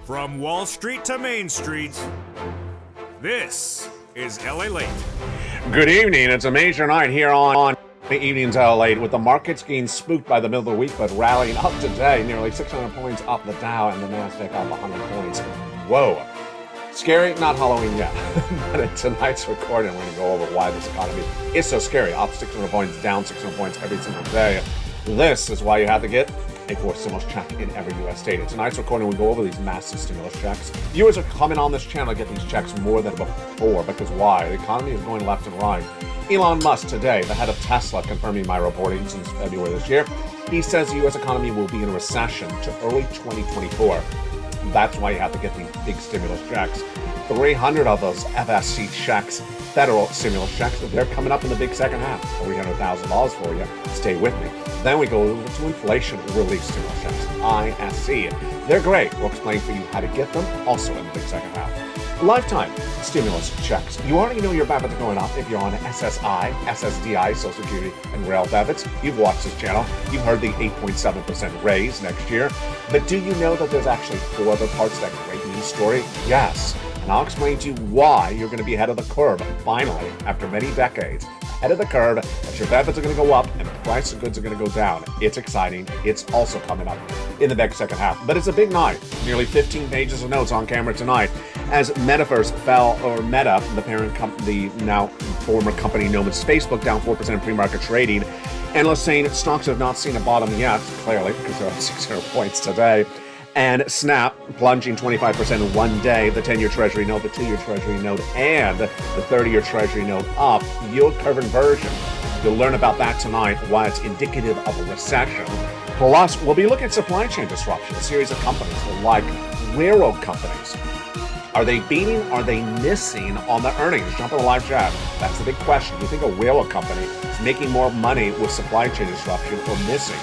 From Wall Street to Main Street, this is LALATE. Good evening. It's a major night here on the evening's LALATE, with the markets getting spooked by the middle of the week, but rallying up today, nearly 600 points up the Dow and the Nasdaq up 100 points. Whoa. Scary? Not Halloween yet. But in tonight's recording, we're going to go over why this economy is so scary. Up 600 points, down 600 points every single day. This is why you have to get a forced stimulus check in every U.S. state. In tonight's recording, we go over these massive stimulus checks. Viewers are coming on this channel to get these checks more than before, because why? The economy is going left and right. Elon Musk today, the head of Tesla, confirming my reporting since February this year. He says the U.S. economy will be in a recession to early 2024. That's why you have to get these big stimulus checks. 300 of those FSC checks, federal stimulus checks, they're coming up in the big second half. $300,000 for you. Stay with me. Then we go over to inflation relief stimulus checks, ISC. They're great. We'll explain for you how to get them, also in the big second half. Lifetime stimulus checks. You already know your benefits are going up if you're on SSI, SSDI, Social Security, and rail debits. You've watched this channel. You've heard the 8.7% raise next year. But do you know that there's actually 4 other parts to that great news story? Yes. And I'll explain to you why you're going to be ahead of the curve, finally, after many decades. Ahead of the curve, that your benefits are going to go up and the price of goods are going to go down. It's exciting. It's also coming up in the big second half. But it's a big night. Nearly 15 pages of notes on camera tonight as Metaverse fell, or Meta, the parent company, now former company known as Facebook, down 4% in pre-market trading. Analysts saying stocks have not seen a bottom yet, clearly, because they're up 600 points today. And Snap plunging 25% in one day, the 10-year Treasury note, the 2-year Treasury note, and the 30-year Treasury note up. Yield curve inversion. You'll learn about that tonight, why it's indicative of a recession. Plus, we'll be looking at supply chain disruption, a series of companies like railroad companies. Are they beating? Are they missing on the earnings? Jump on the live chat. That's the big question. Do you think a railroad company is making more money with supply chain disruption or missing?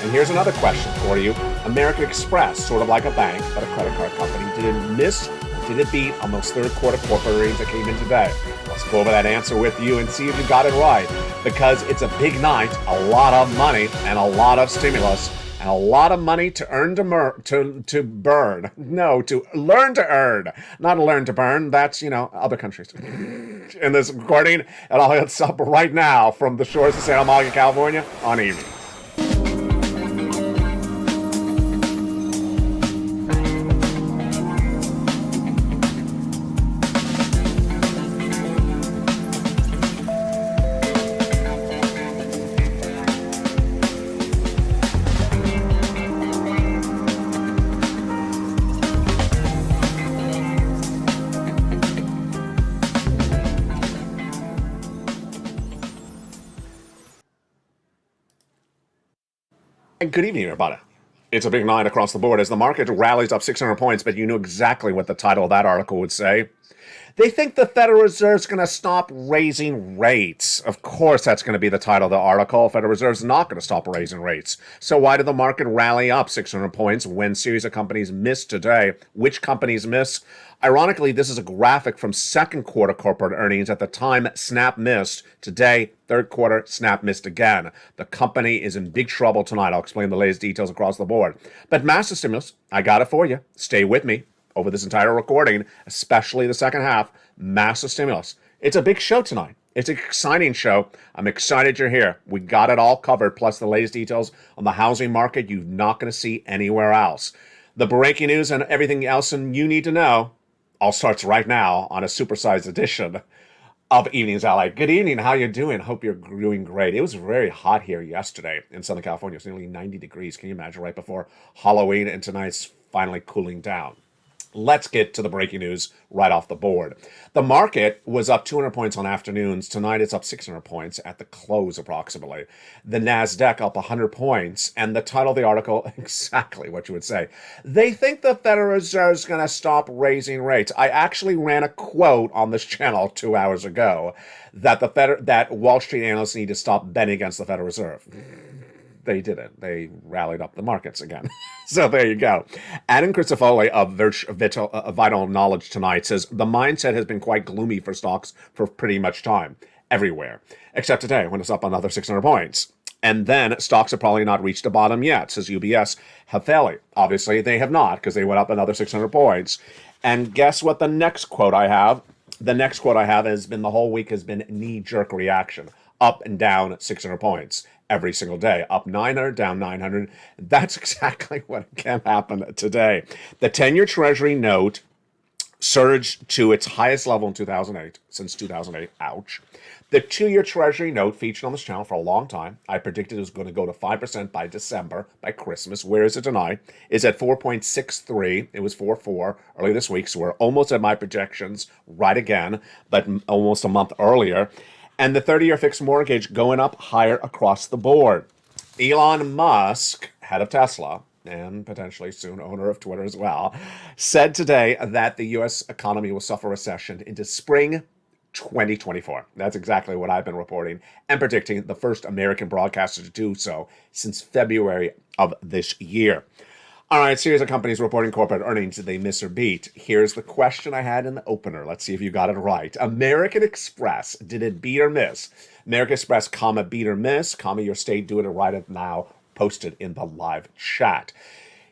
And here's another question for you. American Express, sort of like a bank, but a credit card company, did it miss or did it beat on those third quarter corporate earnings that came in today? Let's go over that answer with you and see if you got it right. Because it's a big night, a lot of money, and a lot of stimulus, and a lot of money to earn to burn. No, to learn to earn. Not learn to burn. That's, other countries. In this recording, and I'll hit up right now from the shores of Santa Monica, California, on evening. Good evening, everybody. It's a big night across the board as the market rallies up 600 points, but you know exactly what the title of that article would say. They think the Federal Reserve's going to stop raising rates. Of course, that's going to be the title of the article. Federal Reserve's not going to stop raising rates. So why did the market rally up 600 points when a series of companies missed today? Which companies missed? Ironically, this is a graphic from second quarter corporate earnings. At the time, Snap missed. Today, third quarter, Snap missed again. The company is in big trouble tonight. I'll explain the latest details across the board. But massive stimulus, I got it for you. Stay with me over this entire recording, especially the second half. Massive stimulus. It's a big show tonight. It's an exciting show. I'm excited you're here. We got it all covered, plus the latest details on the housing market you're not going to see anywhere else. The breaking news and everything else and you need to know all starts right now on a supersized edition of Evenings LA. Good evening. How you doing? Hope you're doing great. It was very hot here yesterday in Southern California. It's nearly 90 degrees. Can you imagine, right before Halloween, and tonight's finally cooling down. Let's get to the breaking news right off the board. The market was up 200 points on afternoons. Tonight it's up 600 points at the close approximately. The Nasdaq up 100 points. And the title of the article, exactly what you would say. They think the Federal Reserve is going to stop raising rates. I actually ran a quote on this channel 2 hours ago that that Wall Street analysts need to stop betting against the Federal Reserve. They didn't. They rallied up the markets again. So there you go. Adam Crisafulli of Vital Knowledge tonight says the mindset has been quite gloomy for stocks for pretty much time, everywhere, except today when it's up another 600 points. And then stocks have probably not reached the bottom yet, says UBS. Hafele. Obviously, they have not because they went up another 600 points. And guess what the next quote I have? The next quote I have has been the whole week has been knee-jerk reaction. Up and down 600 points every single day. Up 900, down 900. That's exactly what can happen today. The 10-year Treasury note surged to its highest level in 2008, since 2008, ouch. The 2-year Treasury note featured on this channel for a long time. I predicted it was going to go to 5% by December, by Christmas. Where is it tonight? Is at 4.63. It was 4.4 early this week, so we're almost at my projections right again, but almost a month earlier. And the 30-year fixed mortgage going up higher across the board. Elon Musk, head of Tesla, and potentially soon owner of Twitter as well, said today that the U.S. economy will suffer recession into spring 2024. That's exactly what I've been reporting and predicting, the first American broadcaster to do so since February of this year. All right, series of companies reporting corporate earnings. Did they miss or beat? Here's the question I had in the opener. Let's see if you got it right. American Express, did it beat or miss? American Express, comma, beat or miss, comma, your state, do it right now, posted in the live chat.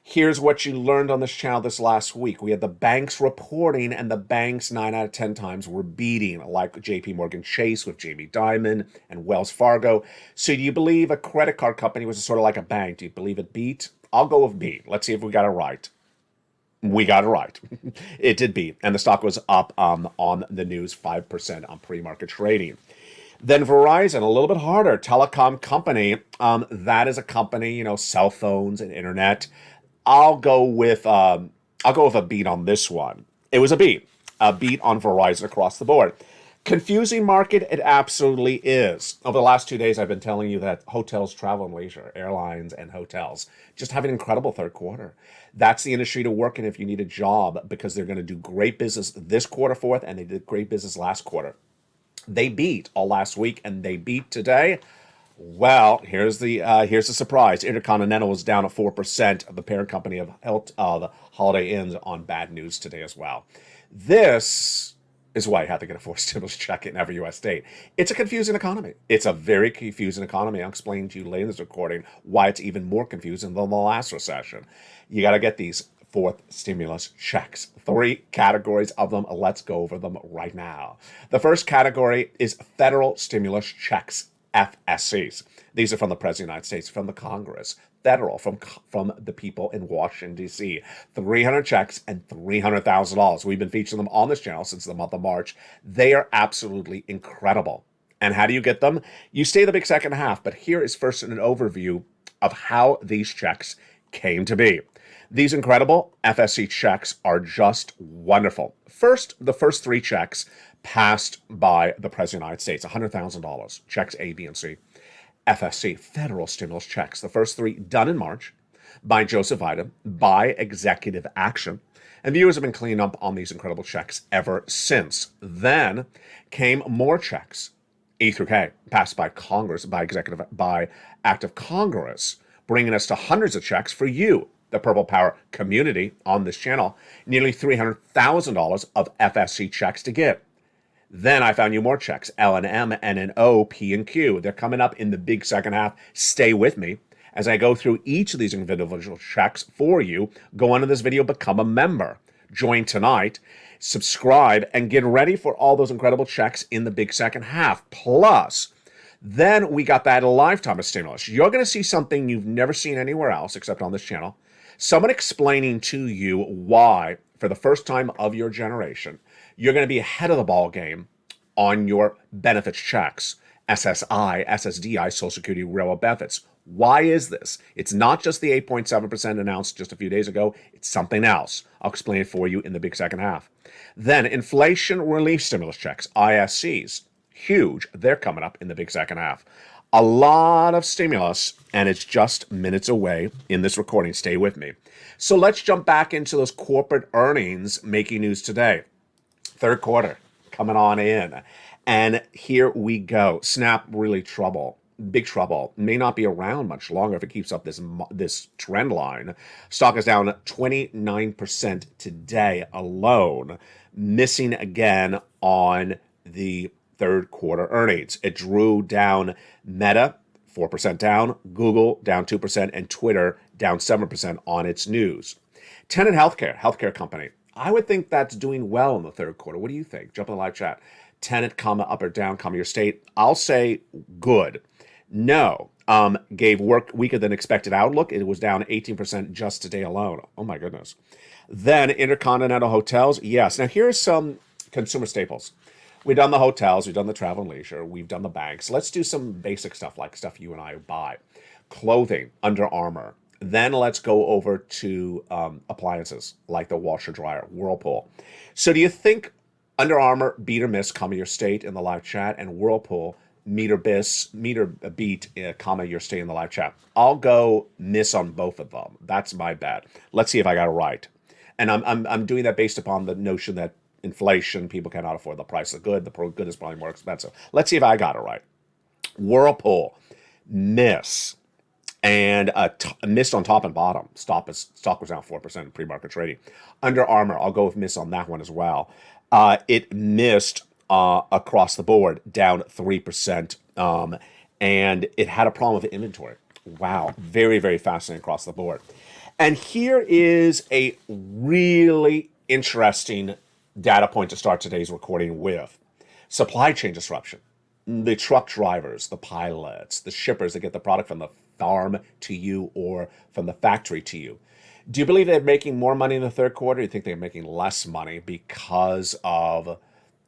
Here's what you learned on this channel this last week. We had the banks reporting, and the banks 9 out of 10 times were beating, like JP Morgan Chase with Jamie Dimon and Wells Fargo. So do you believe a credit card company was sort of like a bank? Do you believe it beat? I'll go with beat. Let's see if we got it right. We got it right. It did beat, and the stock was up on the news 5% on pre-market trading. Then Verizon, a little bit harder, telecom company. That is a company, cell phones and internet. I'll go with a beat on this one. It was a beat on Verizon across the board. Confusing market, it absolutely is. Over the last 2 days, I've been telling you that hotels, travel and leisure, airlines and hotels just have an incredible third quarter. That's the industry to work in if you need a job, because they're going to do great business this quarter forth, and they did great business last quarter. They beat all last week, and they beat today. Well, here's the surprise. Intercontinental was down at 4%. The parent company of Holiday Inns on bad news today as well. This is why you have to get a forced stimulus check in every U.S. state. It's a confusing economy. It's a very confusing economy. I'll explain to you later in this recording why it's even more confusing than the last recession. You got to get these fourth stimulus checks. 3 categories of them. Let's go over them right now. The first category is federal stimulus checks, FSCs. These are from the President of the United States, from the Congress, federal, from the people in Washington, D.C. 300 checks and $300,000. We've been featuring them on this channel since the month of March. They are absolutely incredible. And how do you get them? You stay the big second half, but here is first an overview of how these checks came to be. These incredible FSC checks are just wonderful. First, the first 3 checks passed by the President of the United States, $100,000, checks A, B, and C. FSC, federal stimulus checks. The first 3 done in March by Joseph Biden, by executive action. And viewers have been cleaning up on these incredible checks ever since. Then came more checks, E through K, passed by Congress, by act of Congress, bringing us to hundreds of checks for you, the Purple Power community on this channel, nearly $300,000 of FSC checks to get. Then I found you more checks, L and M, N and O, P and Q. They're coming up in the big second half. Stay with me as I go through each of these individual checks for you. Go on to this video, become a member. Join tonight, subscribe, and get ready for all those incredible checks in the big second half. Plus, then we got that lifetime of stimulus. You're going to see something you've never seen anywhere else except on this channel. Someone explaining to you why, for the first time of your generation, you're going to be ahead of the ball game on your benefits checks, SSI, SSDI, Social Security Railroad benefits. Why is this? It's not just the 8.7% announced just a few days ago. It's something else. I'll explain it for you in the big second half. Then inflation relief stimulus checks, ISCs, huge. They're coming up in the big second half. A lot of stimulus, and it's just minutes away in this recording. Stay with me. So let's jump back into those corporate earnings making news today. Third quarter coming on in. And here we go. Snap, really trouble. Big trouble. May not be around much longer if it keeps up this trend line. Stock is down 29% today alone, missing again on the third quarter earnings. It drew down Meta, 4% down, Google down 2%, and Twitter down 7% on its news. Tenet healthcare company. I would think that's doing well in the third quarter. What do you think? Jump in the live chat. Tenet, comma, up or down, comma, your state. I'll say good. No. Gave work weaker than expected outlook. It was down 18% just today alone. Oh my goodness. Then Intercontinental Hotels. Yes. Now here's some consumer staples. We've done the hotels, we've done the travel and leisure, we've done the banks. Let's do some basic stuff like stuff you and I buy. Clothing, Under Armour. Then let's go over to appliances like the washer dryer, Whirlpool. So do you think Under Armour beat or miss, comma, your state in the live chat, and Whirlpool meter beat, comma, your state in the live chat? I'll go miss on both of them. That's my bet. Let's see if I got it right. And I'm doing that based upon the notion that inflation, people cannot afford the price of good. The good is probably more expensive. Let's see if I got it right. Whirlpool, miss. And missed on top and bottom. Stock was down 4% in pre-market trading. Under Armour, I'll go with miss on that one as well. It missed across the board, down 3%. And it had a problem with inventory. Wow, very, very fascinating across the board. And here is a really interesting data point to start today's recording with. Supply chain disruption. The truck drivers, the pilots, the shippers that get the product from the farm to you or from the factory to you. Do you believe they're making more money in the third quarter? Do you think they're making less money because of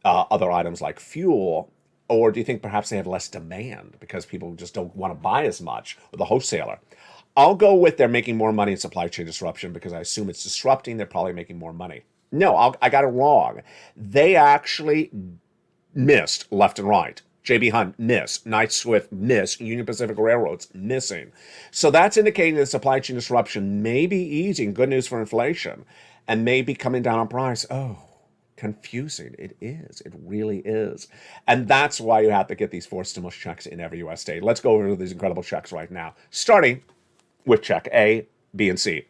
other items like fuel? Or do you think perhaps they have less demand because people just don't want to buy as much with the wholesaler? I'll go with they're making more money in supply chain disruption because I assume it's disrupting. They're probably making more money. No, I got it wrong. They actually missed left and right. JB Hunt, miss. Knight-Swift, miss. Union Pacific Railroads, missing. So that's indicating that supply chain disruption may be easing. Good news for inflation. And may be coming down on price. Oh, confusing. It is. It really is. And that's why you have to get these 4 stimulus checks in every U.S. state. Let's go over these incredible checks right now. Starting with check A, B, and C.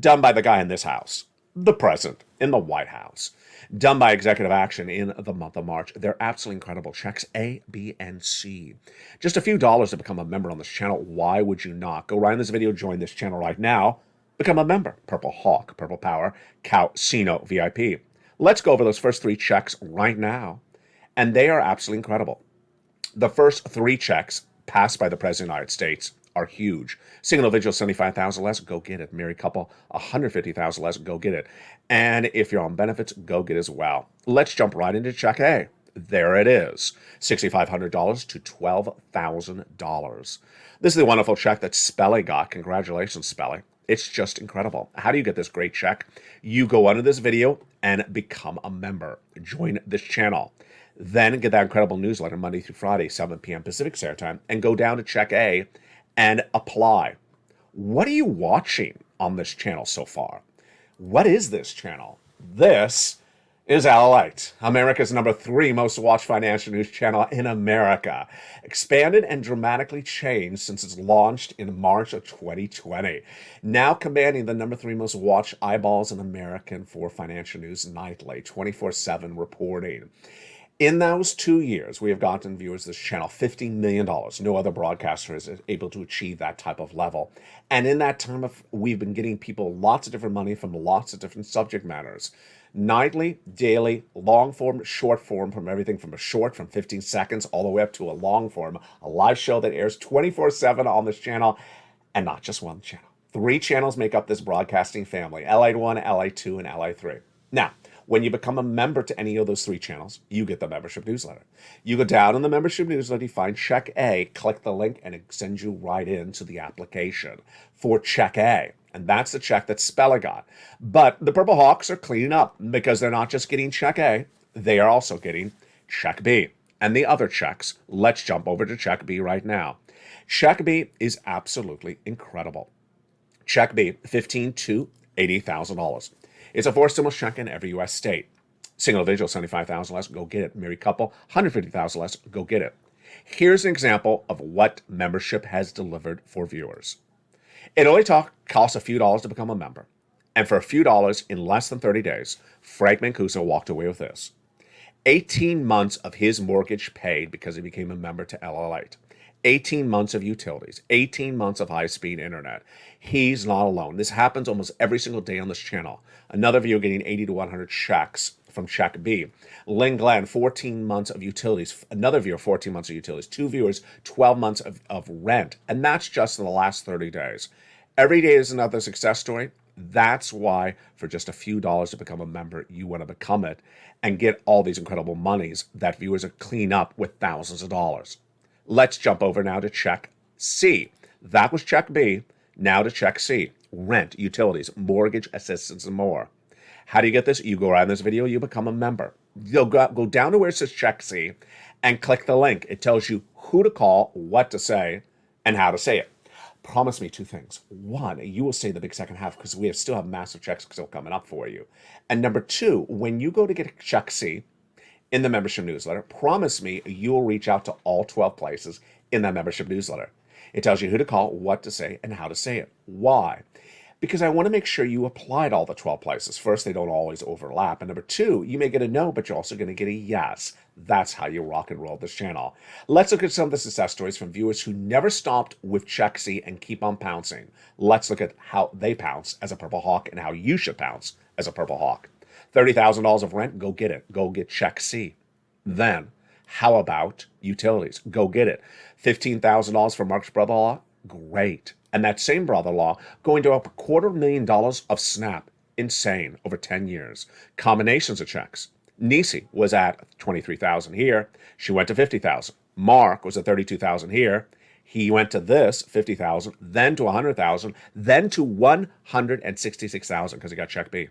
Done by the guy in this house. The president in the White House. Done by executive action in the month of March. They're absolutely incredible. Checks A, B, and C. Just a few dollars to become a member on this channel. Why would you not? Go right in this video, join this channel right now. Become a member. Purple Hawk, Purple Power, Casino VIP. Let's go over those first 3 checks right now. And they are absolutely incredible. The first 3 checks passed by the President of the United States are huge. Single individual, 75,000 less, go get it. Married couple, 150,000 less, go get it. And if you're on benefits, go get it as well. Let's jump right into check A. There it is, $6,500 to $12,000. This is the wonderful check that Spelly got. Congratulations, Spelly. It's just incredible. How do you get this great check? You go under this video and become a member. Join this channel. Then get that incredible newsletter Monday through Friday, 7 p.m. Pacific Standard Time, and go down to check A and apply. What are you watching on this channel so far? What is this channel? This is LALATE, America's #3 most watched financial news channel in America. Expanded and dramatically changed since its launched in March of 2020. Now commanding the #3 most watched eyeballs in American for financial news nightly, 24/7 reporting. In those 2 years, we have gotten viewers to this channel $50 million. No other broadcaster is able to achieve that type of level. And in that time, we've been getting people lots of different money from lots of different subject matters. Nightly, daily, long form, short form, from everything from a short from 15 seconds all the way up to a long form, a live show that airs 24/7 on this channel, and not just one channel. 3 channels make up this broadcasting family, LA1, LA2, and LA3. Now, when you become a member to any of those 3 channels, you get the membership newsletter. You go down in the membership newsletter, you find Check A, click the link, and it sends you right into the application for Check A. And that's the check that Spella got. But the Purple Hawks are cleaning up because they're not just getting Check A, they are also getting Check B. And the other checks, let's jump over to Check B right now. Check B is absolutely incredible. Check B, $15,000 to $80,000. It's a 4 stimulus check in every U.S. state. Single individual, 75,000 less, go get it. Married couple, 150,000 less, go get it. Here's an example of what membership has delivered for viewers. It only costs a few dollars to become a member. And for a few dollars in less than 30 days, Frank Mancuso walked away with this. 18 months of his mortgage paid because he became a member to LALATE. 18 months of utilities, 18 months of high-speed internet. He's not alone. This happens almost every single day on this channel. Another viewer getting 80 to 100 checks from check B. Lynn Glenn, 14 months of utilities. Another viewer, 14 months of utilities. Two viewers, 12 months of rent. And that's just in the last 30 days. Every day is another success story. That's why for just a few dollars to become a member, you want to become it and get all these incredible monies that viewers are clean up with thousands of dollars. Let's jump over now to check C. That was check B. Now to check C. Rent, utilities, mortgage assistance, and more. How do you get this? You go around this video, you become a member. You'll go down to where it says check C and click the link. It tells you who to call, what to say, and how to say it. Promise me two things. One, you will say the big second half because we still have massive checks still coming up for you. And number two, when you go to get check C in the membership newsletter, promise me you'll reach out to all 12 places in that membership newsletter. It tells you who to call, what to say, and how to say it. Why? Because I want to make sure you applied all the 12 places. First, they don't always overlap. And number two, you may get a no, but you're also going to get a yes. That's how you rock and roll this channel. Let's look at some of the success stories from viewers who never stopped with check C and keep on pouncing. Let's look at how they pounce as a Purple Hawk and how you should pounce as a Purple Hawk. $30,000 of rent, go get it. Go get check C. Then, how about utilities? Go get it. $15,000 for Mark's brother-in-law? Great. And that same brother-in-law going to up $250,000 of SNAP. Insane. Over 10 years. Combinations of checks. Nisi was at $23,000 here. She went to $50,000. Mark was at $32,000 here. He went to this $50,000, then to $100,000, then to $166,000 because he got check B.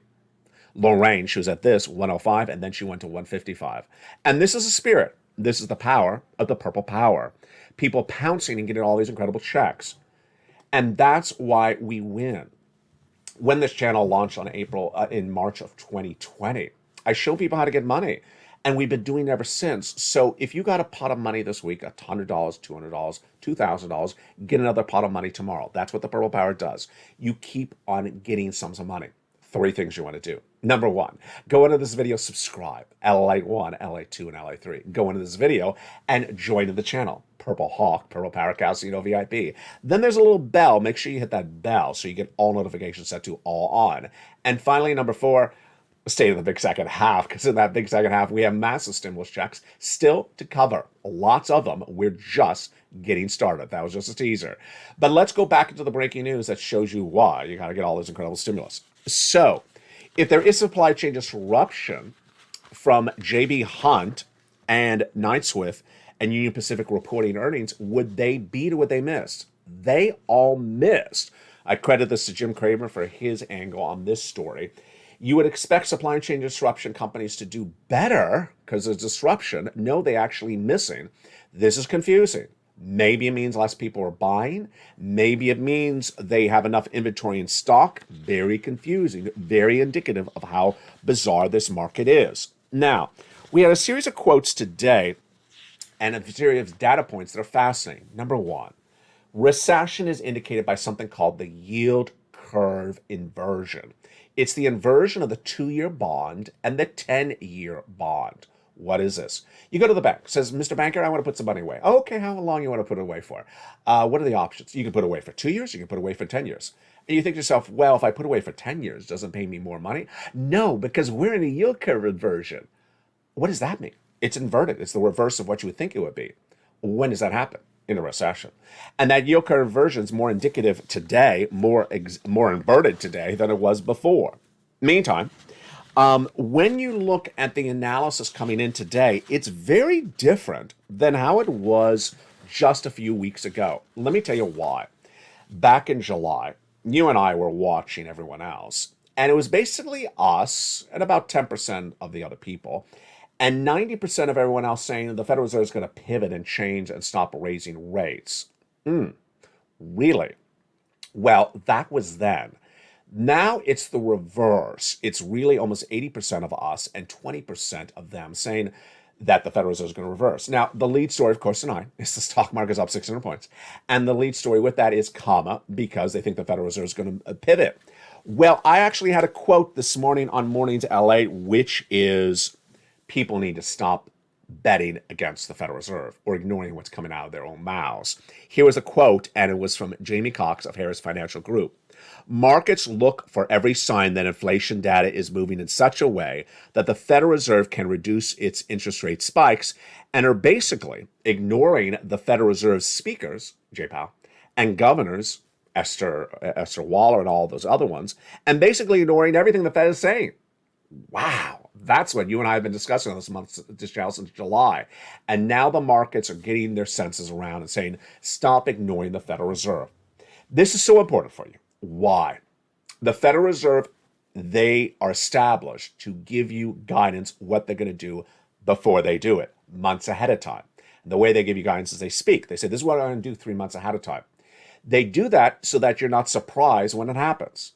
Lorraine, she was at this $105,000, and then she went to $155,000. And this is a spirit. This is the power of the purple power. People pouncing and getting all these incredible checks. And that's why we win. When this channel launched in March of 2020, I showed people how to get money. And we've been doing it ever since. So if you got a pot of money this week, $100, $200, $2,000, get another pot of money tomorrow. That's what the purple power does. You keep on getting sums of money. 3 things you want to do. Number 1, go into this video, subscribe. LALATE 1, LALATE 2, and LALATE 3. Go into this video and join the channel. Purple Hawk, Purple Power Casino VIP. Then there's a little bell. Make sure you hit that bell so you get all notifications set to all on. And finally, number 4, stay in the big second half, because in that big second half, we have massive stimulus checks still to cover. Lots of them. We're just getting started. That was just a teaser. But let's go back into the breaking news that shows you why you got to get all this incredible stimulus. So, if there is supply chain disruption from JB Hunt and Knight-Swift and Union Pacific reporting earnings, would they beat what they missed? They all missed. I credit this to Jim Cramer for his angle on this story. You would expect supply chain disruption companies to do better because of disruption. No, they actually missing. This is confusing. Maybe it means less people are buying. Maybe it means they have enough inventory in stock. Very confusing, very indicative of how bizarre this market is. Now, we had a series of quotes today and a series of data points that are fascinating. Number 1, recession is indicated by something called the yield curve inversion. It's the inversion of the 2-year bond and the 10-year bond. What is this? You go to the bank, says, Mr. Banker, I want to put some money away. Okay, how long you want to put it away for? What are the options? You can put away for 2 years, you can put away for 10 years. And you think to yourself, well, if I put away for 10 years, doesn't pay me more money? No, because we're in a yield curve inversion. What does that mean? It's inverted. It's the reverse of what you would think it would be. When does that happen? In a recession. And that yield curve inversion is more indicative today, more inverted today than it was before. Meantime, when you look at the analysis coming in today, it's very different than how it was just a few weeks ago. Let me tell you why. Back in July, you and I were watching everyone else, and it was basically us and about 10% of the other people, and 90% of everyone else saying the Federal Reserve is going to pivot and change and stop raising rates. Really? Well, that was then. Now it's the reverse. It's really almost 80% of us and 20% of them saying that the Federal Reserve is going to reverse. Now, the lead story, of course, tonight is the stock market is up 600 points. And the lead story with that is comma, because they think the Federal Reserve is going to pivot. Well, I actually had a quote this morning on Mornings LA, which is people need to stop betting against the Federal Reserve or ignoring what's coming out of their own mouths. Here was a quote, and it was from Jamie Cox of Harris Financial Group. Markets look for every sign that inflation data is moving in such a way that the Federal Reserve can reduce its interest rate spikes and are basically ignoring the Federal Reserve speakers, Jay Powell, and governors, Esther Waller and all those other ones, and basically ignoring everything the Fed is saying. Wow, that's what you and I have been discussing on this channel since July. And now the markets are getting their senses around and saying, stop ignoring the Federal Reserve. This is so important for you. Why? The Federal Reserve, they are established to give you guidance what they're going to do before they do it, months ahead of time. The way they give you guidance is they speak. They say, this is what I'm going to do 3 months ahead of time. They do that so that you're not surprised when it happens.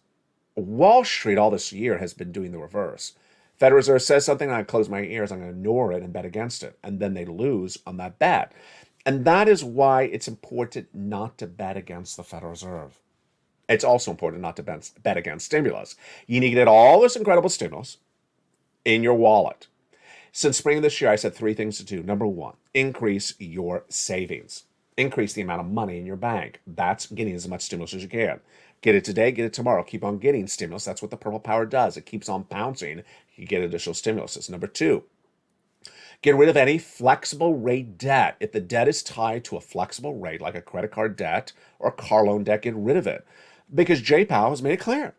Wall Street all this year has been doing the reverse. Federal Reserve says something, and I close my ears, I'm going to ignore it and bet against it. And then they lose on that bet. And that is why it's important not to bet against the Federal Reserve. It's also important not to bet against stimulus. You need to get all this incredible stimulus in your wallet. Since spring of this year, I said 3 things to do. Number 1, increase your savings. Increase the amount of money in your bank. That's getting as much stimulus as you can. Get it today, get it tomorrow. Keep on getting stimulus. That's what the purple power does. It keeps on bouncing. You get additional stimuluses. Number 2, get rid of any flexible rate debt. If the debt is tied to a flexible rate, like a credit card debt or a car loan debt, get rid of it. Because Jay Powell has made it clear.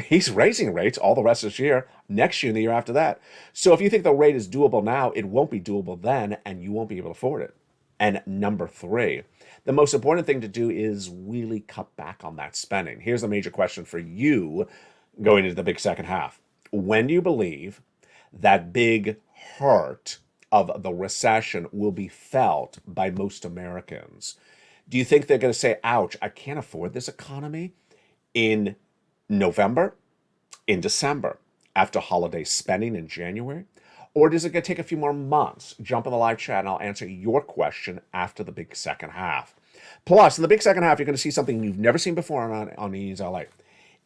He's raising rates all the rest of this year, next year, and the year after that. So if you think the rate is doable now, it won't be doable then, and you won't be able to afford it. And number 3, the most important thing to do is really cut back on that spending. Here's the major question for you going into the big second half. When do you believe that big hurt of the recession will be felt by most Americans? Do you think they're going to say, ouch, I can't afford this economy in November, in December, after holiday spending in January? Or is it going to take a few more months? Jump in the live chat and I'll answer your question after the big second half. Plus, in the big second half, you're going to see something you've never seen before on Evenings LA.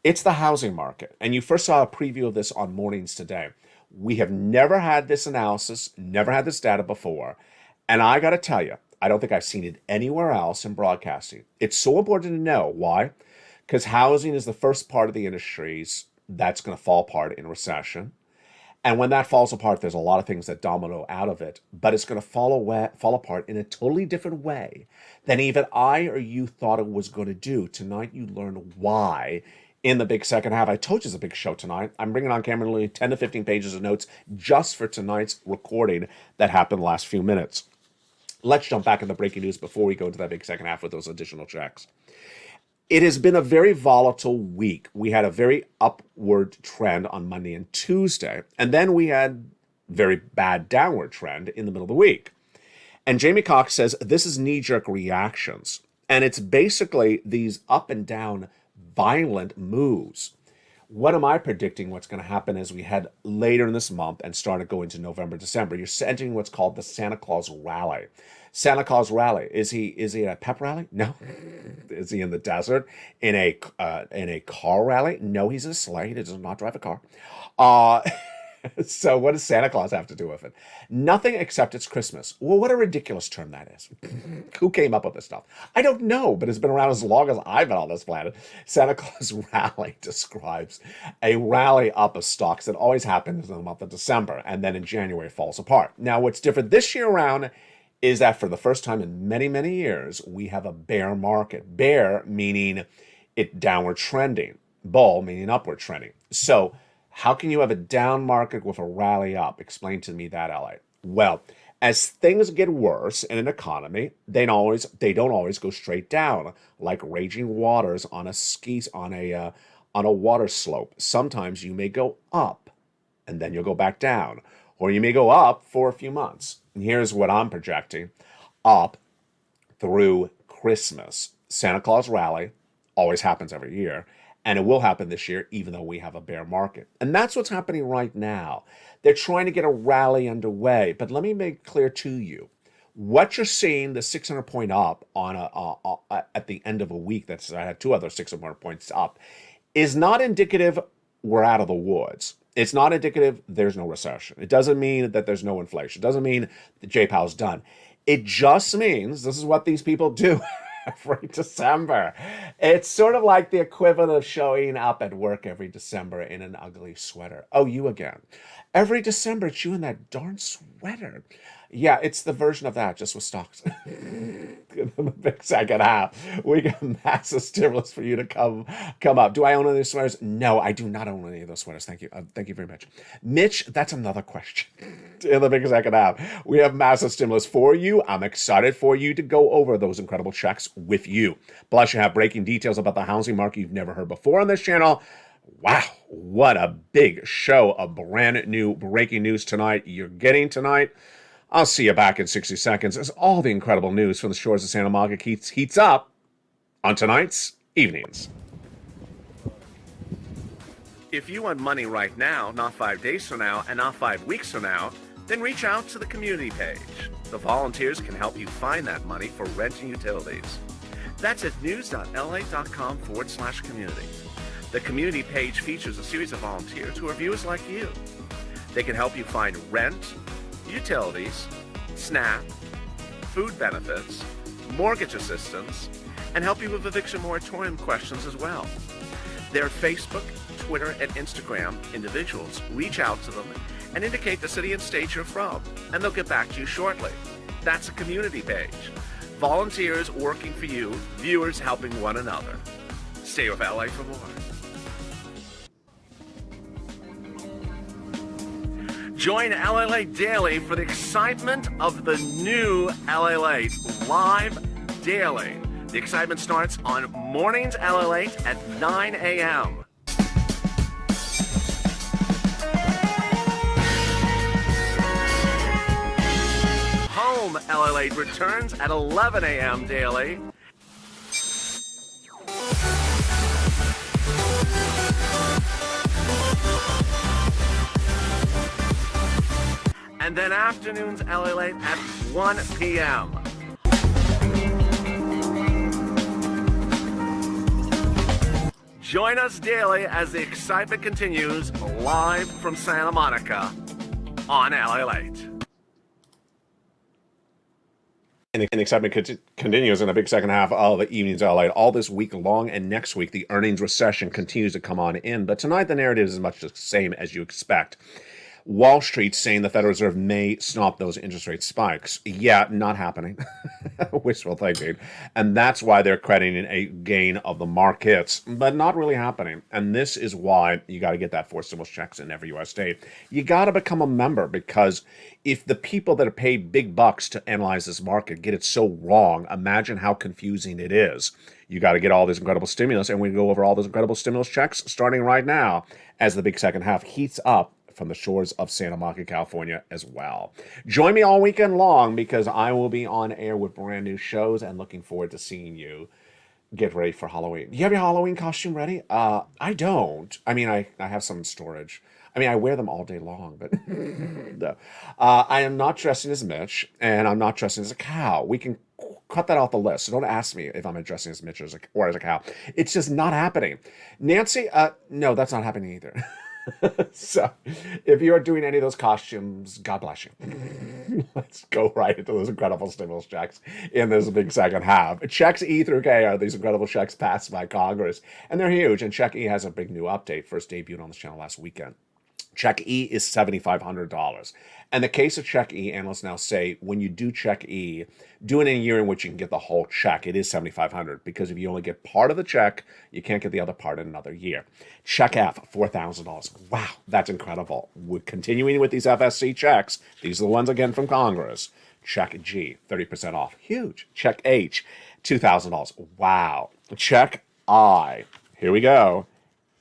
It's the housing market. And you first saw a preview of this on Mornings Today. We have never had this analysis, never had this data before. And I got to tell you, I don't think I've seen it anywhere else in broadcasting. It's so important to know. Why? Because housing is the first part of the industries that's going to fall apart in recession. And when that falls apart, there's a lot of things that domino out of it, but it's going to fall apart in a totally different way than even I or you thought it was going to do. Tonight, you learn why in the big second half. I told you it's a big show tonight. I'm bringing on camera literally 10 to 15 pages of notes just for tonight's recording that happened the last few minutes. Let's jump back in the breaking news before we go into that big second half with those additional checks. It has been a very volatile week. We had a very upward trend on Monday and Tuesday, and then we had very bad downward trend in the middle of the week. And Jamie Cox says this is knee-jerk reactions, and it's basically these up and down violent moves. What am I predicting what's going to happen as we head later in this month and start to go into November, December? You're entering what's called the Santa Claus rally. Santa Claus rally. Is he at a pep rally? No. Is he in the desert in a car rally? No, he's in a sleigh. He does not drive a car. So what does Santa Claus have to do with it? Nothing except it's Christmas. Well, what a ridiculous term that is. Who came up with this stuff? I don't know, but it's been around as long as I've been on this planet. Santa Claus rally describes a rally up of stocks that always happens in the month of December, and then in January it falls apart. Now, what's different this year around is that for the first time in many, many years, we have a bear market. Bear meaning it downward trending. Bull meaning upward trending. So how can you have a down market with a rally up? Explain to me that, LA. Well, as things get worse in an economy, they don't always go straight down like raging waters on a water slope. Sometimes you may go up and then you'll go back down, or you may go up for a few months. And here's what I'm projecting: up through Christmas. Santa Claus rally always happens every year. And it will happen this year, even though we have a bear market. And that's what's happening right now. They're trying to get a rally underway. But let me make clear to you, what you're seeing, the 600-point up at the end of a week, I had 2 other 600 points up, is not indicative we're out of the woods. It's not indicative there's no recession. It doesn't mean that there's no inflation. It doesn't mean that J-Powell's done. It just means this is what these people do every December. It's sort of like the equivalent of showing up at work every December in an ugly sweater. Oh, you again. Every December, it's you in that darn sweater. Yeah, it's the version of that, just with stocks. In the big second half, we got massive stimulus for you to come up. Do I own any of those sweaters? No, I do not own any of those sweaters. Thank you. Thank you very much. Mitch, that's another question. In the big second half, we have massive stimulus for you. I'm excited for you to go over those incredible checks with you. Plus, you have breaking details about the housing market you've never heard before on this channel. Wow, what a big show of brand new breaking news tonight you're getting tonight. I'll see you back in 60 seconds as all the incredible news from the shores of Santa Monica heats up on tonight's Evenings. If you want money right now, not 5 days from now, and not 5 weeks from now, then reach out to the community page. The volunteers can help you find that money for rent and utilities. That's at news.la.com/community. The community page features a series of volunteers who are viewers like you. They can help you find rent, utilities, SNAP, food benefits, mortgage assistance, and help you with eviction moratorium questions as well. Their Facebook, Twitter, and Instagram individuals reach out to them and indicate the city and state you're from, and they'll get back to you shortly. That's a community page. Volunteers working for you, viewers helping one another. Stay with LA for more. Join LALATE Daily for the excitement of the new LALATE live daily. The excitement starts on mornings LALATE at 9 a.m. Home LALATE returns at 11 a.m. daily. And then afternoons LALATE at 1 p.m. Join us daily as the excitement continues live from Santa Monica on LALATE. And the excitement continues in the big second half of the Evenings LA all this week long, and next week the earnings recession continues to come on in. But tonight the narrative is much the same as you expect. Wall Street saying the Federal Reserve may stop those interest rate spikes. Yeah, not happening. Wishful thinking. And that's why they're crediting a gain of the markets, but not really happening. And this is why you got to get that 4 stimulus checks in every U.S. state. You got to become a member, because if the people that are paid big bucks to analyze this market get it so wrong, imagine how confusing it is. You got to get all this incredible stimulus, and we go over all those incredible stimulus checks starting right now as the big second half heats up from the shores of Santa Monica, California as well. Join me all weekend long, because I will be on air with brand new shows and looking forward to seeing you. Get ready for Halloween. Do you have your Halloween costume ready? I don't. I mean, I have some in storage. I mean, I wear them all day long, but no. I am not dressing as Mitch, and I'm not dressing as a cow. We can cut that off the list. So don't ask me if I'm dressing as Mitch or as a cow. It's just not happening. Nancy, no, that's not happening either. So, if you are doing any of those costumes, God bless you. Let's go right into those incredible stimulus checks in this big second half. Checks E through K are these incredible checks passed by Congress, and they're huge. And Check E has a big new update, first debuted on this channel last weekend. Check E is $7,500. And the case of Check E, analysts now say, when you do Check E, do it in a year in which you can get the whole check. It is $7,500, because if you only get part of the check, you can't get the other part in another year. Check F, $4,000. Wow, that's incredible. We're continuing with these FSC checks. These are the ones, again, from Congress. Check G, 30% off. Huge. Check H, $2,000. Wow. Check I, here we go.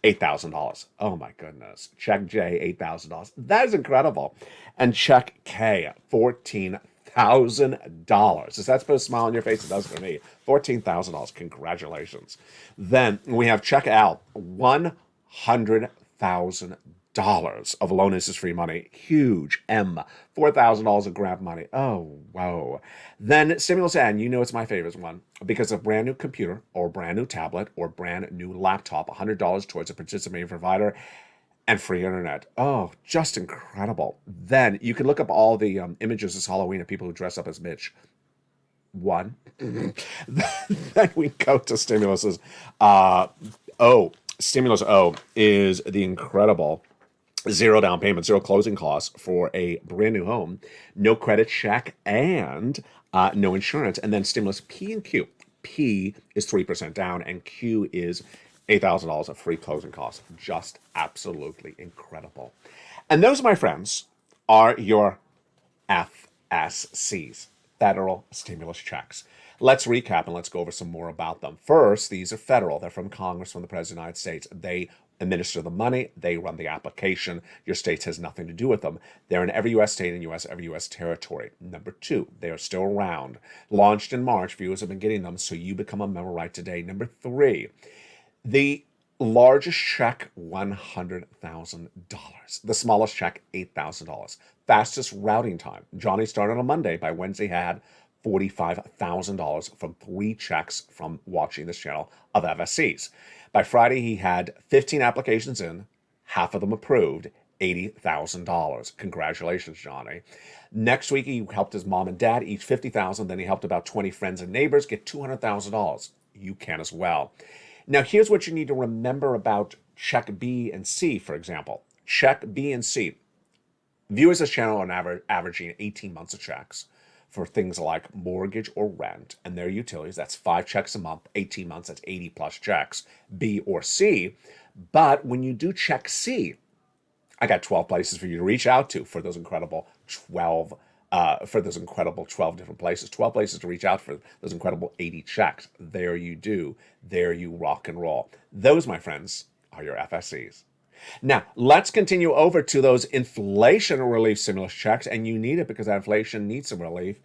$8,000. Oh my goodness. Check J, $8,000. That is incredible. And check K, $14,000. Does that put a smile on your face? It does for me. $14,000. Congratulations. Then we have check L, $100,000 of loan interest free money. Huge. M, $4,000 of grant money. Oh, wow. Then stimulus N, you know it's my favorite one, because a brand new computer or brand new tablet or brand new laptop, $100 towards a participating provider. and free internet. Oh, just incredible. Then you can look up all the images this Halloween of people who dress up as Mitch. One. Then we go to Stimulus's O. Stimulus O is the incredible zero down payment, zero closing costs for a brand new home, no credit check, and no insurance. And then Stimulus P and Q. P is 3% down, and Q is $8,000 of free closing costs. Just absolutely incredible. And those, my friends, are your FSCs, federal stimulus checks. Let's recap and let's go over some more about them. First, these are federal. They're from Congress, from the President of the United States. They administer the money. They run the application. Your state has nothing to do with them. They're in every U.S. state and every U.S. territory. Number two, they are still around. Launched in March. Viewers have been getting them, so you become a member right today. Number three, the largest check, $100,000. The smallest check, $8,000. Fastest routing time. Johnny started on Monday. By Wednesday, had $45,000 from 3 checks from watching this channel of FSCs. By Friday, he had 15 applications in, half of them approved, $80,000. Congratulations, Johnny. Next week, he helped his mom and dad, each $50,000. Then he helped about 20 friends and neighbors get $200,000. You can as well. Now, here's what you need to remember about Check B and C, for example. Check B and C. Viewers of this channel are averaging 18 months of checks for things like mortgage or rent and their utilities. That's 5 checks a month, 18 months, that's 80 plus checks, B or C. But when you do Check C, I got 12 places for you to reach out to for those incredible 12 different places, 12 places to reach out for those incredible 80 checks. There you do. There you rock and roll. Those, my friends, are your FSCs. Now, let's continue over to those inflation relief stimulus checks, and you need it because inflation needs some relief.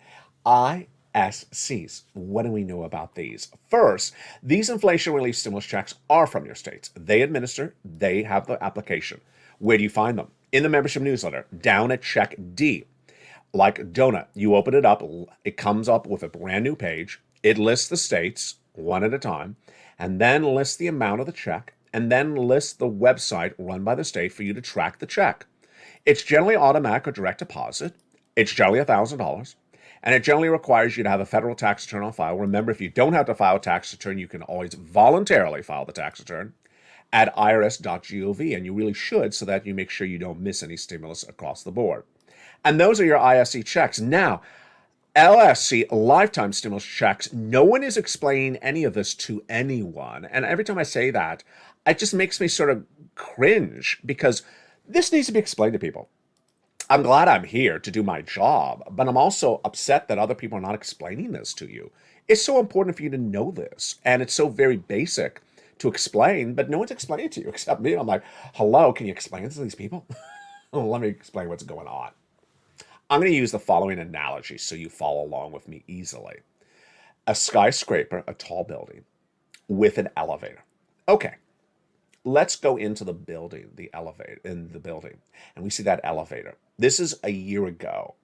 ISCs. What do we know about these? First, these inflation relief stimulus checks are from your states. They administer, they have the application. Where do you find them? In the membership newsletter, down at Check D. Like Donut, you open it up, it comes up with a brand new page. It lists the states one at a time, and then lists the amount of the check, and then lists the website run by the state for you to track the check. It's generally automatic or direct deposit. It's generally $1,000, and it generally requires you to have a federal tax return on file. Remember, if you don't have to file a tax return, you can always voluntarily file the tax return at irs.gov, and you really should, so that you make sure you don't miss any stimulus across the board. And those are your ISC checks. Now, LSC, lifetime stimulus checks, no one is explaining any of this to anyone. And every time I say that, it just makes me sort of cringe, because this needs to be explained to people. I'm glad I'm here to do my job, but I'm also upset that other people are not explaining this to you. It's so important for you to know this, and it's so very basic to explain, but no one's explaining it to you except me. I'm like, hello, can you explain this to these people? Let me explain what's going on. I'm going to use the following analogy so you follow along with me easily. A skyscraper, a tall building, with an elevator. Okay, let's go into the building, the elevator, in the building, and we see that elevator. This is a year ago.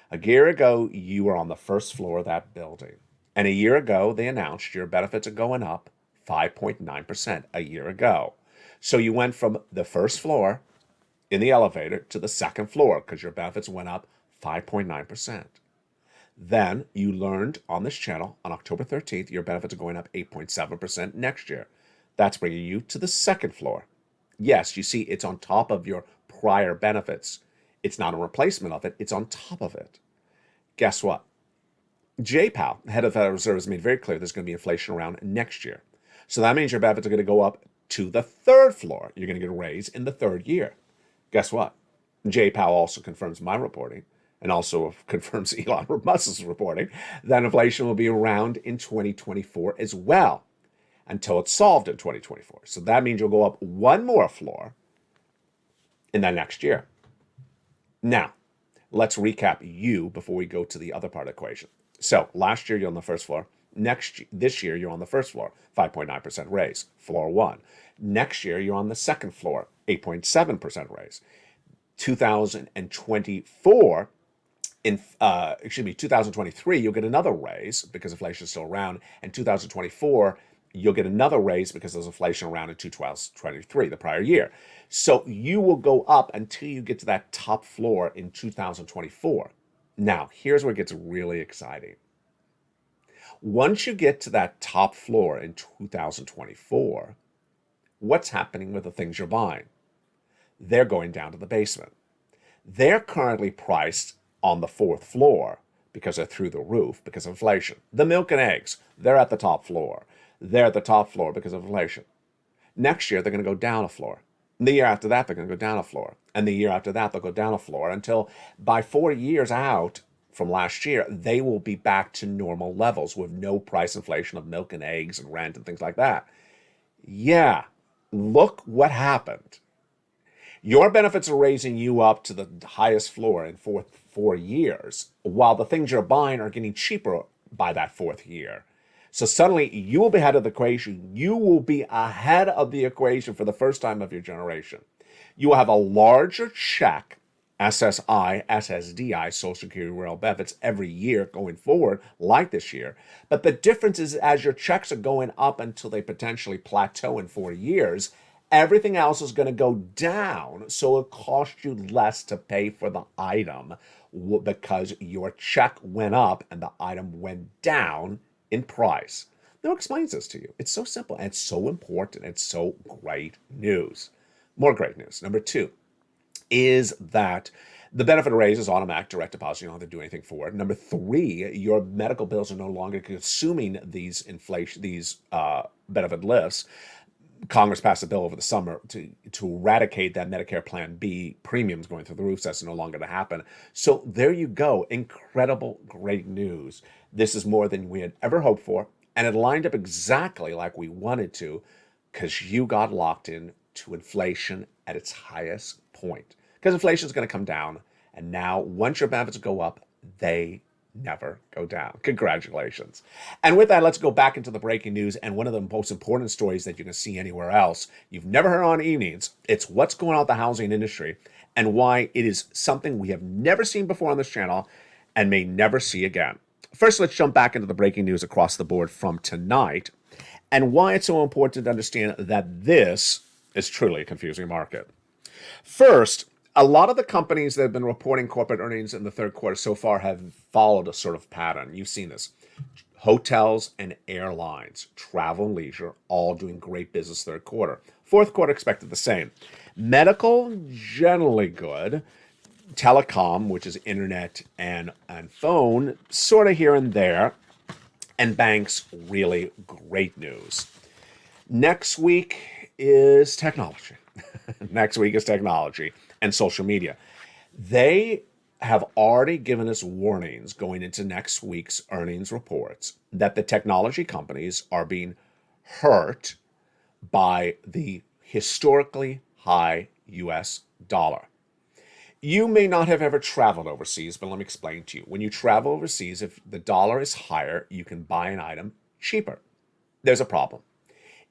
A year ago, you were on the first floor of that building. And a year ago, they announced your benefits are going up 5.9% a year ago. So you went from the first floor in the elevator to the second floor because your benefits went up 5.9%. Then you learned on this channel on October 13th, your benefits are going up 8.7% next year. That's bringing you to the second floor. Yes, you see, it's on top of your prior benefits. It's not a replacement of it, it's on top of it. Guess what? Jay Powell, head of the Federal Reserve, has made very clear there's going to be inflation around next year. So that means your benefits are going to go up to the third floor. You're going to get a raise in the third year. Guess what? Jay Powell also confirms my reporting, and also confirms Elon Musk's reporting, that inflation will be around in 2024 as well, until it's solved in 2024. So that means you'll go up one more floor in the next year. Now, let's recap you before we go to the other part of the equation. So last year, you're on the first floor. This year, you're on the first floor, 5.9% raise, floor 1. Next year, you're on the second floor, 8.7% raise. 2024, 2023, you'll get another raise because inflation is still around. And 2024, you'll get another raise because there's inflation around in 2023, the prior year. So you will go up until you get to that top floor in 2024. Now, here's where it gets really exciting. Once you get to that top floor in 2024, what's happening with the things you're buying? They're going down to the basement. They're currently priced on the fourth floor because they're through the roof because of inflation. The milk and eggs, they're at the top floor. They're at the top floor because of inflation. Next year, they're going to go down a floor. The year after that, they're going to go down a floor. And the year after that, they'll go down a floor until by 4 years out from last year, they will be back to normal levels with no price inflation of milk and eggs and rent and things like that. Yeah, look what happened. Your benefits are raising you up to the highest floor in 4 years, while the things you're buying are getting cheaper by that fourth year. So suddenly you will be ahead of the equation. You will be ahead of the equation for the first time of your generation. You will have a larger check, SSI, SSDI, Social Security Rural Benefits, every year going forward, like this year. But the difference is as your checks are going up until they potentially plateau in 4 years, everything else is going to go down, so it costs you less to pay for the item because your check went up and the item went down in price. Now, who explains this to you? It's so simple and it's so important. It's so great news. More great news. Number 2 is that the benefit raise is automatic, direct deposit. You don't have to do anything for it. Number 3, your medical bills are no longer consuming these benefit lifts. Congress passed a bill over the summer to eradicate that Medicare Plan B premiums going through the roof. So that's no longer to happen. So there you go. Incredible, great news. This is more than we had ever hoped for. And it lined up exactly like we wanted to because you got locked in to inflation at its highest point. Because inflation is going to come down. And now once your benefits go up, they never go down. Congratulations. And with that, let's go back into the breaking news. And one of the most important stories that you can see anywhere else, you've never heard on evenings, it's what's going on with the housing industry and why it is something we have never seen before on this channel and may never see again. First, let's jump back into the breaking news across the board from tonight and why it's so important to understand that this is truly a confusing market. First, a lot of the companies that have been reporting corporate earnings in the third quarter so far have followed a sort of pattern. You've seen this. Hotels and airlines, travel and leisure, all doing great business third quarter. Fourth quarter expected the same. Medical, generally good. Telecom, which is internet and phone, sort of here and there. And banks, really great news. Next week is technology. Next week is technology and social media. They have already given us warnings going into next week's earnings reports that the technology companies are being hurt by the historically high US dollar. You may not have ever traveled overseas, but let me explain to you. When you travel overseas, if the dollar is higher, you can buy an item cheaper. There's a problem.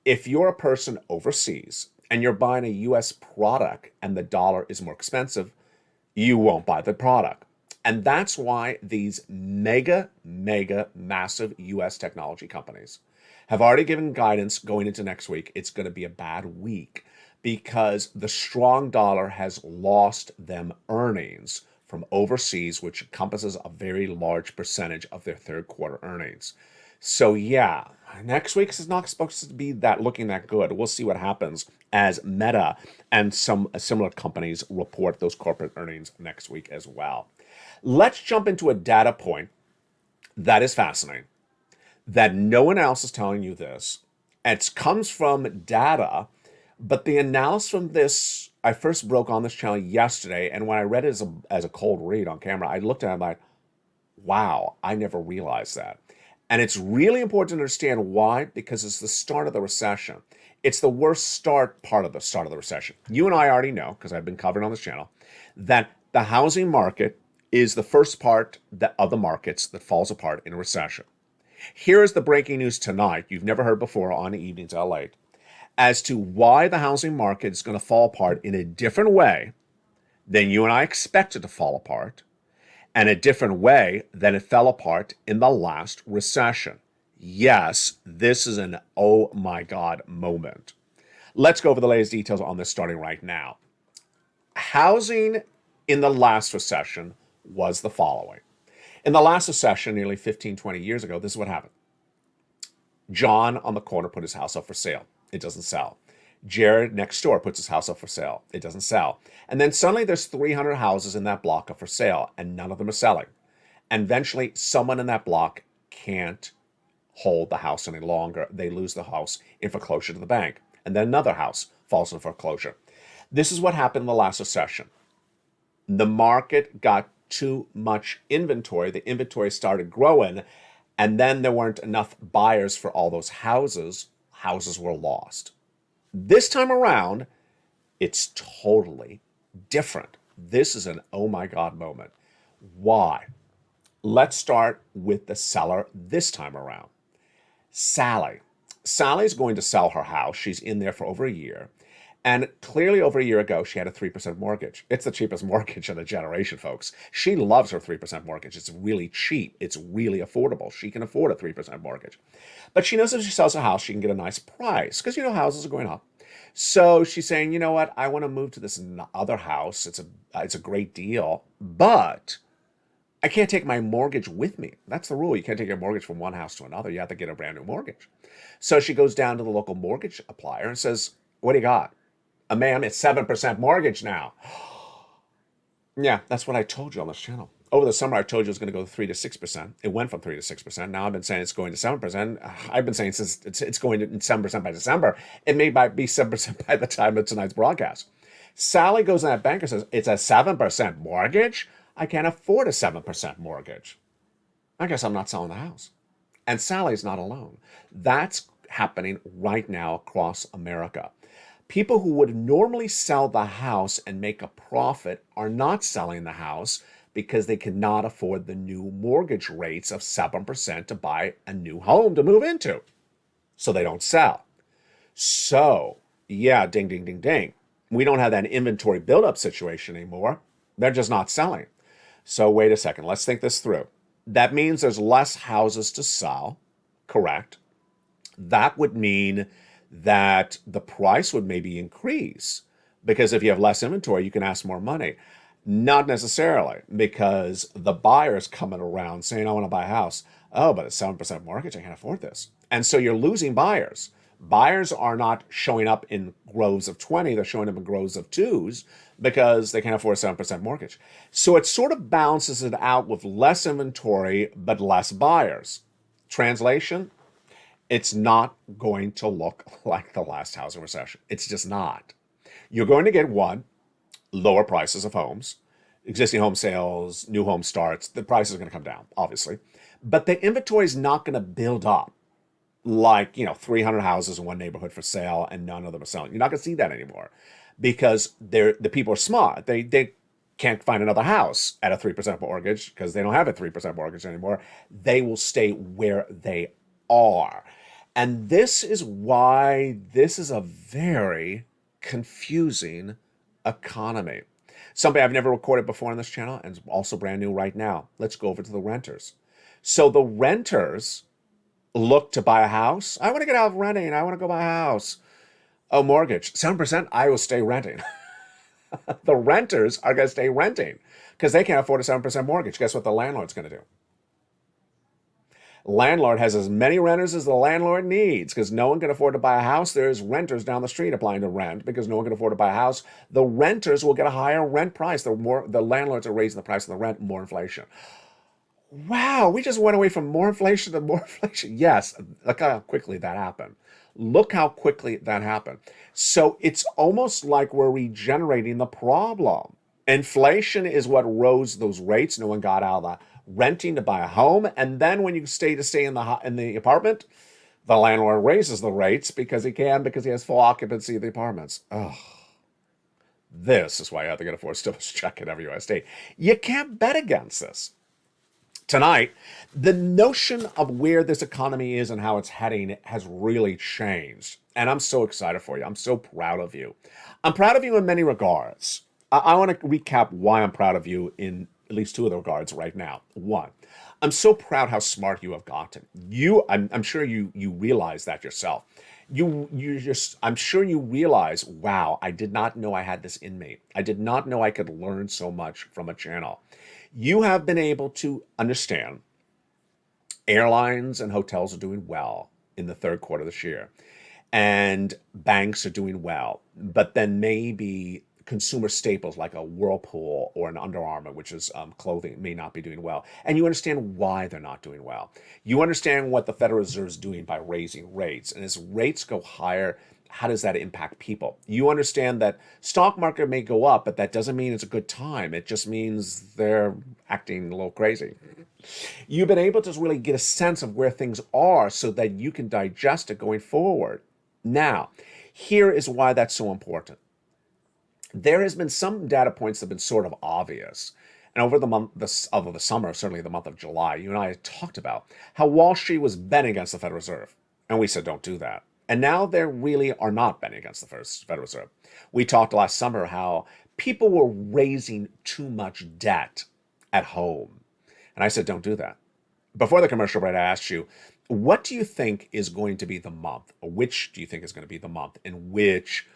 If you're a person overseas and you're buying a US product and the dollar is more expensive, you won't buy the product. And that's why these mega, massive US technology companies have already given guidance going into next week. It's going to be a bad week because the strong dollar has lost them earnings from overseas, which encompasses a very large percentage of their third quarter earnings. So yeah, next week is not supposed to be looking that good. We'll see what happens as Meta and some similar companies report those corporate earnings next week as well. Let's jump into a data point that is fascinating, that no one else is telling you this. It comes from data, but the analysis from this, I first broke on this channel yesterday, and when I read it as a cold read on camera, I looked at it and I'm like, wow, I never realized that. And it's really important to understand why, because it's the start of the recession. It's the worst part of the start of the recession. You and I already know, because I've been covering on this channel, that the housing market is the first part of the markets that falls apart in a recession. Here is the breaking news tonight, you've never heard before on Evenings LALATE, as to why the housing market is going to fall apart in a different way than you and I expected to fall apart, and a different way than it fell apart in the last recession. Yes, this is an oh my God moment. Let's go over the latest details on this starting right now. Housing in the last recession was the following. In the last recession, nearly 15, 20 years ago, this is what happened. John on the corner put his house up for sale. It doesn't sell. Jared next door puts his house up for sale. It doesn't sell. And then suddenly there's 300 houses in that block up for sale, and none of them are selling. And eventually, someone in that block can't hold the house any longer. They lose the house in foreclosure to the bank. And then another house falls in foreclosure. This is what happened in the last recession. The market got too much inventory. The inventory started growing, and then there weren't enough buyers for all those houses. Houses were lost. This time around, it's totally different. This is an oh my God moment. Why? Let's start with the seller this time around. Sally. Sally's going to sell her house. She's in there for over a year. And clearly over a year ago, she had a 3% mortgage. It's the cheapest mortgage in a generation, folks. She loves her 3% mortgage. It's really cheap. It's really affordable. She can afford a 3% mortgage. But she knows if she sells a house, she can get a nice price because, houses are going up. So she's saying, you know what? I want to move to this other house. It's a great deal, but I can't take my mortgage with me. That's the rule. You can't take your mortgage from one house to another. You have to get a brand new mortgage. So she goes down to the local mortgage applier and says, what do you got? Ma'am, it's 7% mortgage now. Yeah, that's what I told you on this channel. Over the summer, I told you it was going to go to 3 to 6%. It went from 3 to 6%. Now I've been saying it's going to 7%. I've been saying since it's going to 7% by December. It may be 7% by the time of tonight's broadcast. Sally goes to that banker and says, it's a 7% mortgage? I can't afford a 7% mortgage. I guess I'm not selling the house. And Sally's not alone. That's happening right now across America. People who would normally sell the house and make a profit are not selling the house because they cannot afford the new mortgage rates of 7% to buy a new home to move into. So they don't sell. So, yeah, ding, ding, ding, ding. We don't have that inventory buildup situation anymore. They're just not selling. So wait a second. Let's think this through. That means there's less houses to sell, correct? That would mean that the price would maybe increase because if you have less inventory, you can ask more money. Not necessarily, because the buyer's coming around saying, I want to buy a house. Oh, but it's 7% mortgage. I can't afford this. And so you're losing buyers. Buyers are not showing up in groves of 20. They're showing up in groves of 2s because they can't afford a 7% mortgage. So it sort of balances it out with less inventory, but less buyers. Translation? It's not going to look like the last housing recession. It's just not. You're going to get one, lower prices of homes, existing home sales, new home starts. The price is going to come down, obviously. But the inventory is not going to build up like, 300 houses in one neighborhood for sale and none of them are selling. You're not going to see that anymore because the people are smart. They can't find another house at a 3% mortgage because they don't have a 3% mortgage anymore. They will stay where they are. And this is why this is a very confusing economy. Something I've never recorded before on this channel and is also brand new right now. Let's go over to the renters. So the renters look to buy a house. I want to get out of renting. I want to go buy a house. Oh, mortgage, 7%, I will stay renting. The renters are going to stay renting because they can't afford a 7% mortgage. Guess what the landlord's going to do? Landlord has as many renters as the landlord needs because no one can afford to buy a house. There's renters down the street applying to rent because no one can afford to buy a house. The renters will get a higher rent price. The landlords are raising the price of the rent, more inflation. Wow, we just went away from more inflation to more inflation. Yes, look how quickly that happened. Look how quickly that happened. So it's almost like we're regenerating the problem. Inflation is what rose those rates. No one got out of the renting to buy a home, and then when you stay in the apartment, the landlord raises the rates because he has full occupancy of the apartments. Oh, this is why you have to get a forced stimulus check at every USD. You can't bet against this. Tonight, the notion of where this economy is and how it's heading has really changed, and I'm so excited for you. I'm so proud of you. I'm proud of you in many regards. I want to recap why I'm proud of you in at least two of the regards right now. One, I'm so proud how smart you have gotten. I'm sure you realize that yourself. I'm sure you realize, wow, I did not know I had this in me. I did not know I could learn so much from a channel. You have been able to understand airlines and hotels are doing well in the third quarter this year, and banks are doing well. But then maybe consumer staples like a Whirlpool or an Under Armour, which is clothing, may not be doing well. And you understand why they're not doing well. You understand what the Federal Reserve is doing by raising rates. And as rates go higher, how does that impact people? You understand that stock market may go up, but that doesn't mean it's a good time. It just means they're acting a little crazy. You've been able to really get a sense of where things are so that you can digest it going forward. Now, here is why that's so important. There has been some data points that have been sort of obvious. And over the summer, certainly the month of July, you and I had talked about how Wall Street was betting against the Federal Reserve. And we said, don't do that. And now they really are not betting against the Federal Reserve. We talked last summer how people were raising too much debt at home. And I said, don't do that. Before the commercial break, I asked you, what do you think is going to be the month, or which do you think is going to be the month in which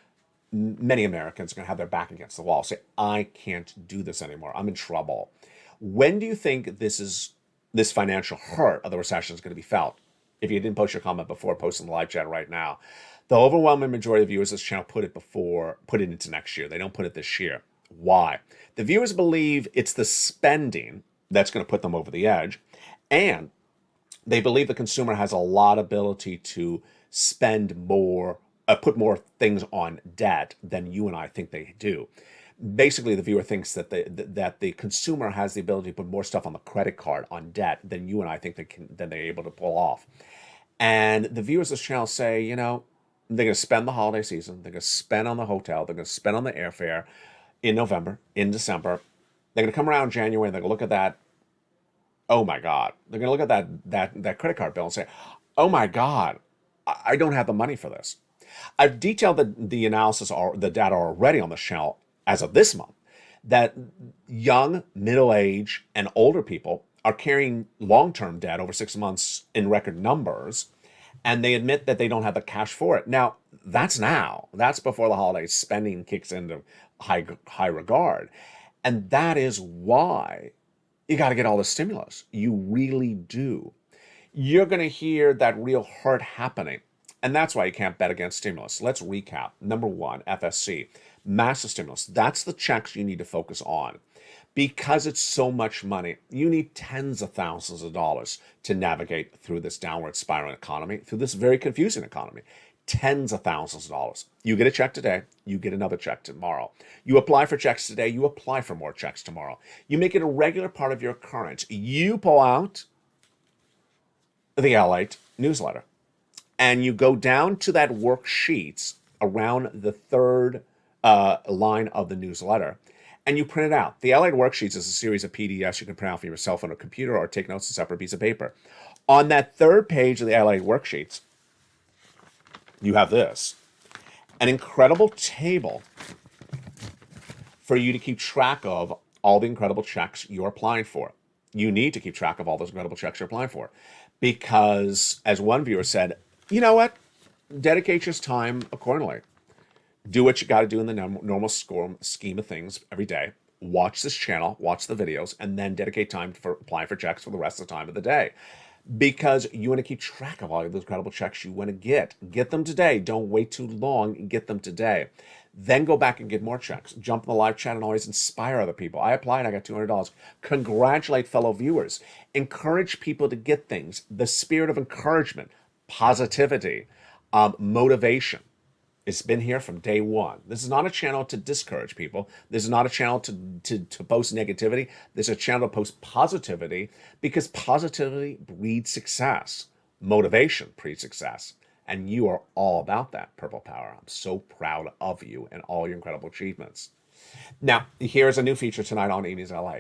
many Americans are going to have their back against the wall, say, I can't do this anymore, I'm in trouble? When do you think this financial hurt of the recession is going to be felt? If you didn't post your comment before, post in the live chat right now. The overwhelming majority of viewers of this channel put it into next year. They don't put it this year. Why? The viewers believe it's the spending that's going to put them over the edge, and they believe the consumer has a lot of ability to spend more, put more things on debt than you and I think they do. Basically, the viewer thinks that the consumer has the ability to put more stuff on the credit card on debt than you and I think they're able to pull off. And the viewers of this channel say, they're going to spend the holiday season, they're going to spend on the hotel, they're going to spend on the airfare in November, in December. They're going to come around January and they're going to look at that. Oh my God! They're going to look at that credit card bill and say, "Oh my God, I don't have the money for this." I've detailed the analysis or the data already on the channel as of this month, that young, middle-aged, and older people are carrying long-term debt over 6 months in record numbers, and they admit that they don't have the cash for it. Now, that's before the holidays spending kicks into high regard, and that is why you got to get all the stimulus. You really do. You're going to hear that real hurt happening. And that's why you can't bet against stimulus. Let's recap. Number one, FSC, massive stimulus. That's the checks you need to focus on. Because it's so much money, you need tens of thousands of dollars to navigate through this downward spiral economy, through this very confusing economy. Tens of thousands of dollars. You get a check today, you get another check tomorrow. You apply for checks today, you apply for more checks tomorrow. You make it a regular part of your occurrence. You pull out the LALATE newsletter, and you go down to that worksheets around the third line of the newsletter, and you print it out. The LALATE worksheets is a series of PDFs you can print out for your cell phone or computer, or take notes on a separate piece of paper. On that third page of the LALATE worksheets, you have this, an incredible table for you to keep track of all the incredible checks you're applying for. You need to keep track of all those incredible checks you're applying for, because, as one viewer said, you know what? Dedicate your time accordingly. Do what you got to do in the normal scheme of things every day. Watch this channel, watch the videos, and then dedicate time for applying for checks for the rest of the time of the day. Because you want to keep track of all of those incredible checks you want to get. Get them today. Don't wait too long. Get them today. Then go back and get more checks. Jump in the live chat and always inspire other people. I applied, I got $200. Congratulate fellow viewers. Encourage people to get things. The spirit of encouragement, positivity, motivation. It's been here from day one. This is not a channel to discourage people. This is not a channel to post negativity. This is a channel to post positivity, because positivity breeds success. Motivation breeds success. And you are all about that, Purple Power. I'm so proud of you and all your incredible achievements. Now, here's a new feature tonight on Evenings LA.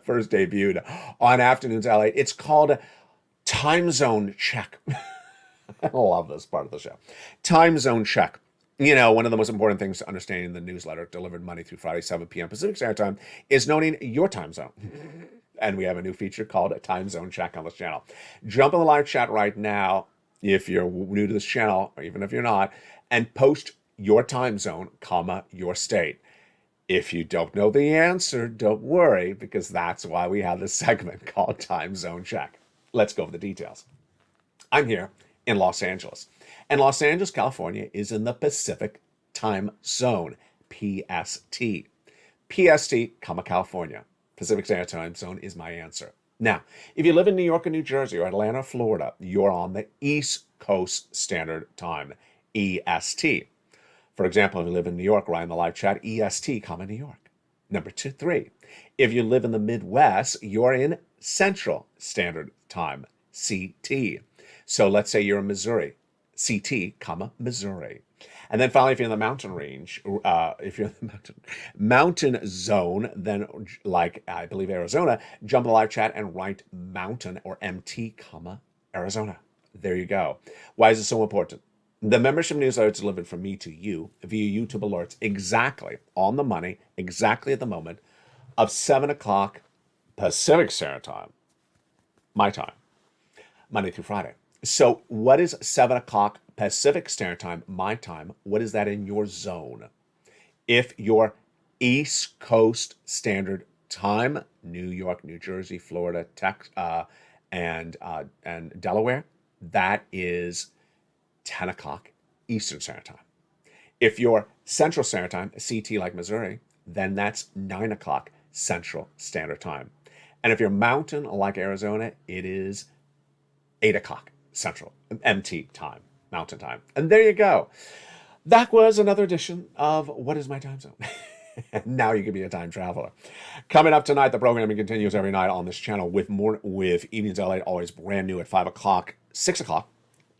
First debuted on Afternoons LA. It's called Time Zone Check. I love this part of the show. Time Zone Check. One of the most important things to understanding the newsletter, delivered Monday through Friday, 7 p.m. Pacific Standard Time, is noting your time zone. And we have a new feature called a time zone check on this channel. Jump in the live chat right now if you're new to this channel, or even if you're not, and post your time zone, comma, your state. If you don't know the answer, don't worry, because that's why we have this segment called Time Zone Check. Let's go over the details. I'm here in Los Angeles, and Los Angeles, California is in the Pacific Time Zone, PST. PST, comma, California. Pacific Standard Time Zone is my answer. Now, if you live in New York or New Jersey or Atlanta, Florida, you're on the East Coast Standard Time, EST. For example, if you live in New York, write in the live chat, EST, comma, New York. Number 3. If you live in the Midwest, you're in Central Standard Time, CT. So let's say you're in Missouri, CT, comma, Missouri. And then finally, if you're in the mountain range, if you're in the mountain zone, then like I believe Arizona, jump in the live chat and write mountain or MT, comma, Arizona. There you go. Why is it so important? The membership newsletter is delivered from me to you via YouTube alerts exactly on the money, exactly at the moment of 7 o'clock Pacific Standard Time, my time, Monday through Friday. So what is 7 o'clock Pacific Standard Time, my time? What is that in your zone? If you're East Coast Standard Time, New York, New Jersey, Florida, Texas, and Delaware, that is 10 o'clock Eastern Standard Time. If you're Central Standard Time, CT like Missouri, then that's 9 o'clock Central Standard Time. And if you're Mountain like Arizona, it is 8 o'clock Central, MT time, Mountain time. And there you go. That was another edition of What is My Time Zone? And now you can be a time traveler. Coming up tonight, the programming continues every night on this channel with Evenings LA, always brand new at 5 o'clock, 6 o'clock,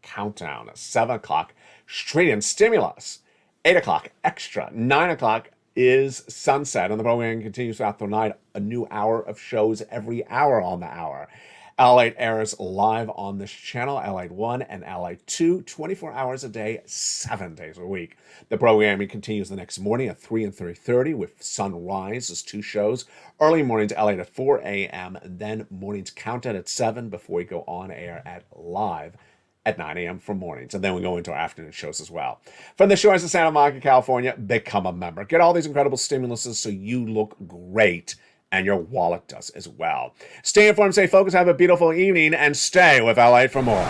Countdown, 7 o'clock, Straight in Stimulus, 8 o'clock, Extra, 9 o'clock is Sunset, and the programming continues throughout the night, a new hour of shows every hour on the hour. LALATE airs live on this channel, LALATE 1 and LALATE 2, 24 hours a day, 7 days a week. The programming continues the next morning at 3 and 3:30 with Sunrise as 2 shows. Early mornings, LALATE at 4 a.m., then mornings Countdown at 7 before we go on air at live at 9 a.m. for mornings. And then we go into our afternoon shows as well. From the shores of Santa Monica, California, become a member. Get all these incredible stimuluses so you look great and your wallet does as well. Stay informed, stay focused, have a beautiful evening, and stay with LA for more.